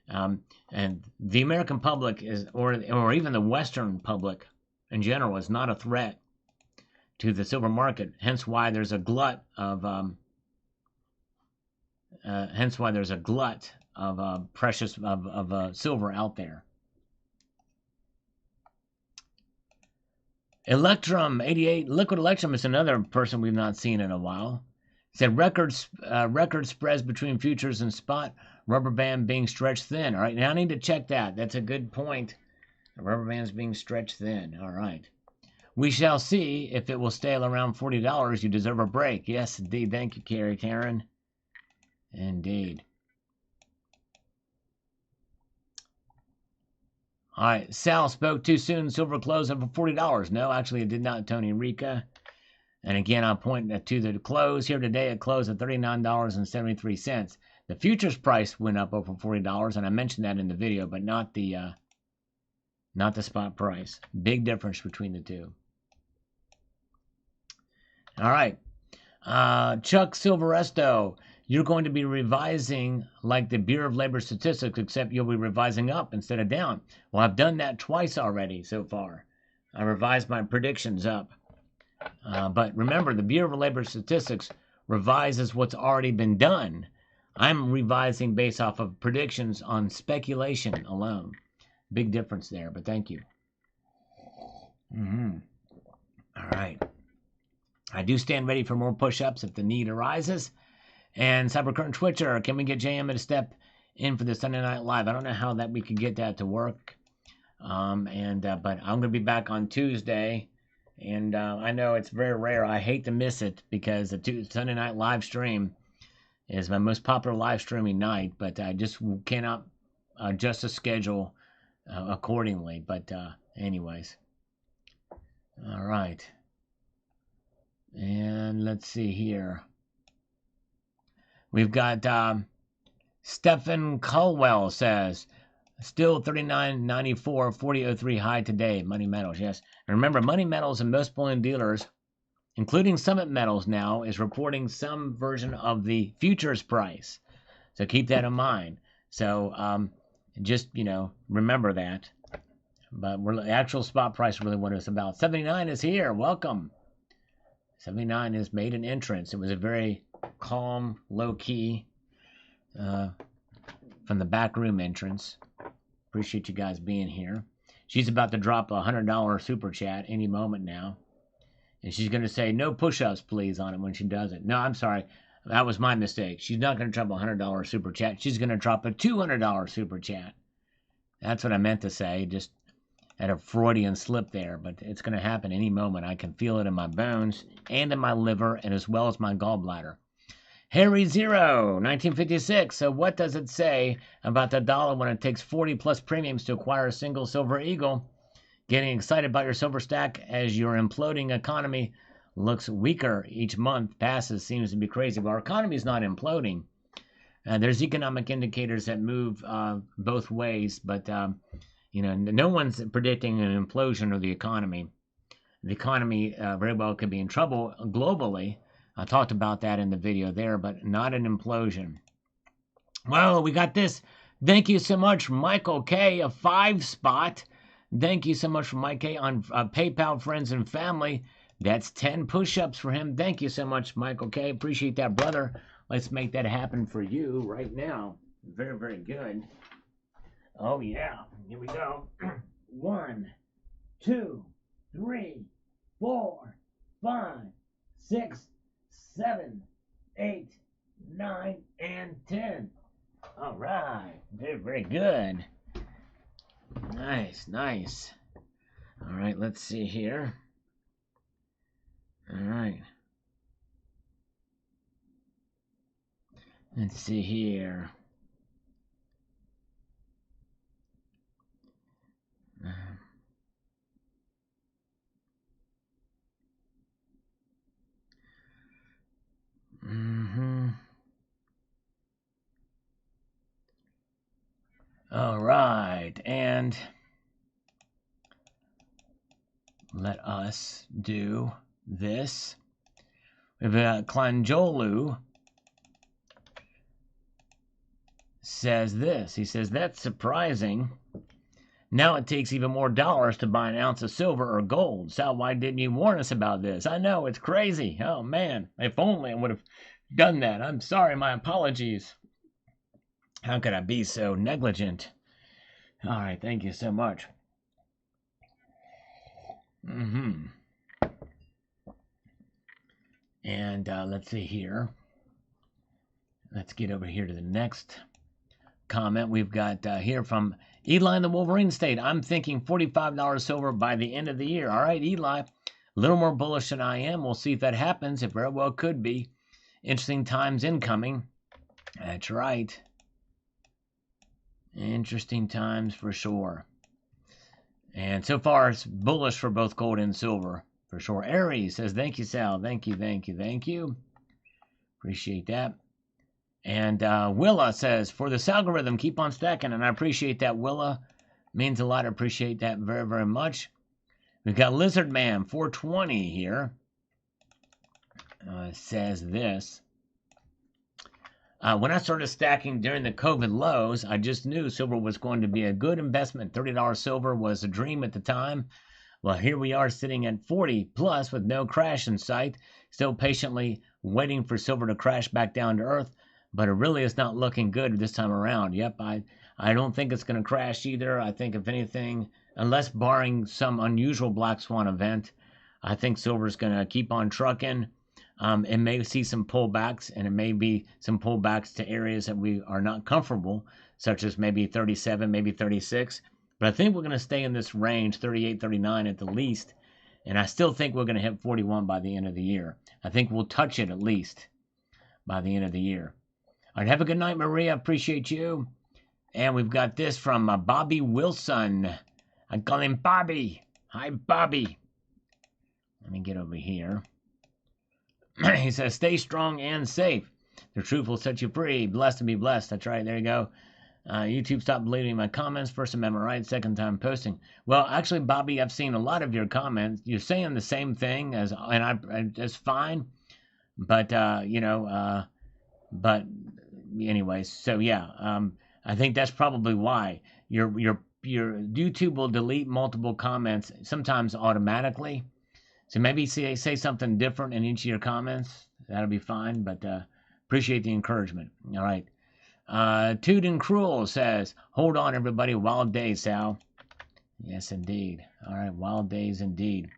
And the American public is, or even the Western public in general, is not a threat to the silver market. Hence why there's a glut of precious silver out there. Electrum 88, Liquid Electrum is another person we've not seen in a while. It said record spreads between futures and spot. Rubber band being stretched thin. All right, now I need to check that. That's a good point. The rubber band's being stretched thin. All right. We shall see if it will stay around $40. You deserve a break. Yes, indeed. Thank you, Karen. Indeed. All right. Sal spoke too soon. Silver closed over $40. No, actually, it did not, Tony Rica. And again, I'll point to the close here today. It closed at $39.73. The futures price went up over $40, and I mentioned that in the video, but not the spot price. Big difference between the two. All right. Chuck Silveresto, you're going to be revising like the Bureau of Labor Statistics, except you'll be revising up instead of down. Well, I've done that twice already so far. I revised my predictions up. But remember, the Bureau of Labor Statistics revises what's already been done. I'm revising based off of predictions on speculation alone. Big difference there, but thank you. All right. I do stand ready for more push-ups if the need arises. And Cybercurrent Twitcher, can we get JM to step in for the Sunday Night Live? I don't know how that we could get that to work. But I'm going to be back on Tuesday. And I know it's very rare. I hate to miss it because the Sunday Night Live stream is my most popular live streaming night, but I just cannot adjust the schedule accordingly. But anyways. All right. And let's see here. We've got Stephen Colwell says, still $39.94, $40.03 high today. Money Metals, yes. And remember, Money Metals and most bullion dealers, including Summit Metals now, is reporting some version of the futures price. So keep that in mind. So just, remember that. But the actual spot price really what it's about. 79 is here. Welcome. 79 has made an entrance. It was a very calm, low-key from the back room entrance. Appreciate you guys being here. She's about to drop a $100 super chat any moment now. And she's going to say, no push-ups, please, on it when she does it. No, I'm sorry. That was my mistake. She's not going to drop a $100 super chat. She's going to drop a $200 super chat. That's what I meant to say. Just had a Freudian slip there. But it's going to happen any moment. I can feel it in my bones and in my liver and as well as my gallbladder. Harry Zero, 1956. So what does it say about the dollar when it takes 40 plus premiums to acquire a single silver eagle? Getting excited about your silver stack as your imploding economy looks weaker each month passes seems to be crazy. But our economy is not imploding. There's economic indicators that move both ways, but no one's predicting an implosion of the economy. The economy very well could be in trouble globally. I talked about that in the video there, but not an implosion. Well, we got this. Thank you so much, Michael K, a 5-spot. Thank you so much for Mike K on PayPal, friends and family. That's 10 push-ups for him. Thank you so much, Michael K. Appreciate that, brother. Let's make that happen for you right now. Very, very good. Oh, yeah. Here we go. 1, 2, 3, 4, 5, 6, 7, 8, 9, and 10. All right. Very, very good. Nice, nice. All right, let's see here. All right. Let's see here. All right, and let us do this. We've got Klanjolu says this. He says, that's surprising. Now it takes even more dollars to buy an ounce of silver or gold. Sal, why didn't you warn us about this? I know, it's crazy. Oh, man. If only I would have done that. I'm sorry. My apologies. How could I be so negligent? All right. Thank you so much. And let's see here. Let's get over here to the next comment. We've got here from Eli in the Wolverine State. I'm thinking $45 silver by the end of the year. All right, Eli. A little more bullish than I am. We'll see if that happens. It very well could be. Interesting times incoming. That's right. Interesting times for sure. And so far, it's bullish for both gold and silver for sure. Aries says, thank you, Sal. Thank you, thank you, thank you. Appreciate that. And Willa says, for this algorithm, keep on stacking. And I appreciate that, Willa. Means a lot. I appreciate that very, very much. We've got Lizard Man 420 here. Says this. When I started stacking during the COVID lows, I just knew silver was going to be a good investment. $30 silver was a dream at the time. Well, here we are sitting at 40 plus with no crash in sight, still patiently waiting for silver to crash back down to earth. But it really is not looking good this time around. Yep, I don't think it's going to crash either. I think if anything, unless barring some unusual black swan event, I think silver is going to keep on trucking. It may see some pullbacks, and it may be some pullbacks to areas that we are not comfortable, such as maybe 37, maybe 36. But I think we're going to stay in this range, 38, 39 at the least. And I still think we're going to hit 41 by the end of the year. I think we'll touch it at least by the end of the year. All right, have a good night, Maria. Appreciate you. And we've got this from Bobby Wilson. I call him Bobby. Hi, Bobby. Let me get over here. He says, stay strong and safe. The truth will set you free. Blessed and be blessed. That's right. There you go. YouTube stopped deleting my comments. First amendment right. Second time posting. Well, actually, Bobby, I've seen a lot of your comments. You're saying the same thing and that's fine. But, but anyways, so yeah, I think that's probably why your YouTube will delete multiple comments sometimes automatically. So maybe say something different in each of your comments. That'll be fine, but appreciate the encouragement. All right. Toot and Cruel says, hold on, everybody. Wild days, Sal. Yes, indeed. All right, wild days indeed.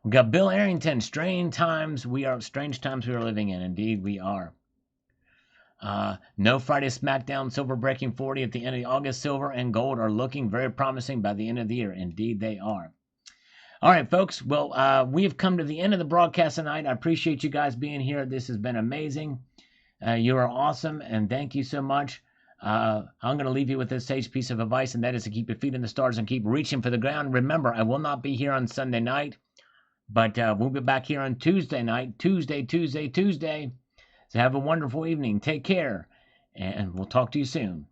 We got Bill Arrington. Strange times we are living in. Indeed, we are. No Friday SmackDown. Silver breaking 40 at the end of August. Silver and gold are looking very promising by the end of the year. Indeed, they are. All right, folks. Well, we have come to the end of the broadcast tonight. I appreciate you guys being here. This has been amazing. You are awesome, and thank you so much. I'm going to leave you with this sage piece of advice, and that is to keep your feet in the stars and keep reaching for the ground. Remember, I will not be here on Sunday night, but we'll be back here on Tuesday night. Tuesday. So have a wonderful evening. Take care, and we'll talk to you soon.